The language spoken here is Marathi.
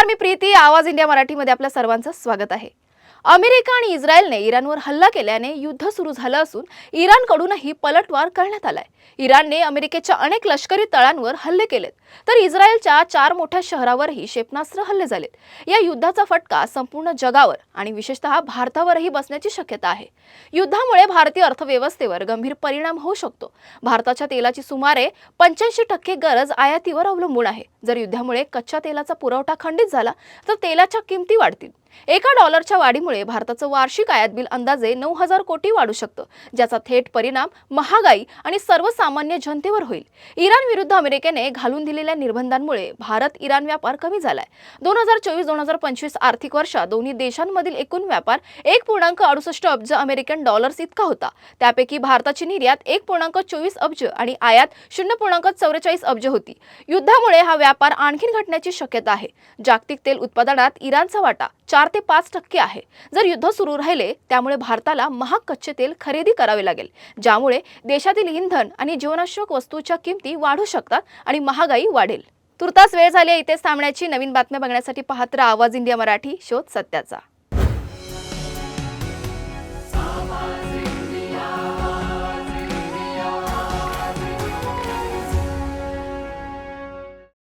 नमस्कार, मी प्रीती. आवाज इंडिया मराठीमध्ये आपल्या सर्वांचं स्वागत आहे. अमेरिका आणि इस्रायलने इराणवर हल्ला केल्याने युद्ध सुरू झालं असून इराणकडूनही पलटवार करण्यात आलाय. इराणने अमेरिकेच्या अनेक लष्करी तळांवर हल्ले केलेत, तर इस्रायलच्या 4 मोठ्या शहरावरही क्षेपणास्त्र हल्ले झालेत. या युद्धाचा फटका संपूर्ण जगावर आणि विशेषतः भारतावरही बसण्याची शक्यता आहे. युद्धामुळे भारतीय अर्थव्यवस्थेवर गंभीर परिणाम होऊ शकतो. भारताच्या तेलाची सुमारे 85% गरज आयातीवर अवलंबून आहे. जर युद्धामुळे कच्च्या तेलाचा पुरवठा खंडित झाला तर तेलाच्या किमती वाढतील. एका डॉलरच्या वाढीमुळे भारताचं वार्षिक आयात बिल अंदाजे 9,000 कोटी वाढू शकतं, ज्याचा थेट परिणाम महागाई आणि सर्वसामान्य जनतेवर होईल. इराण विरुद्ध अमेरिकेने घालून दिलेल्या निर्बंधांमुळे भारत इराण व्यापार कमी झालाय. 2024-2025 आर्थिक वर्षात दोन्ही देशांमधील एकूण व्यापार 1.68 अब्ज अमेरिकन डॉलर्स इतका होता. त्यापैकी भारताची निर्यात 1.24 अब्ज आणि आयात 0.44 अब्ज होती. युद्धामुळे हा व्यापार आणखी घटण्याची शक्यता आहे. जागतिक तेल उत्पादनात इराणचा वाटा 4 ते 5% आहे. जर युद्ध सुरू राहिले त्यामुळे भारताला महाग कच्चे तेल खरेदी करावे लागेल, ज्यामुळे देशातील इंधन आणि जीवनावश्यक वस्तूंच्या किमती वाढू शकतात आणि महागाई वाढेल. तुर्तास वेळ झाली इथेच थांबण्याची. नवीन बातम्या बघण्यासाठी पाहत रहा आवाज इंडिया मराठी, शोध सत्याचा.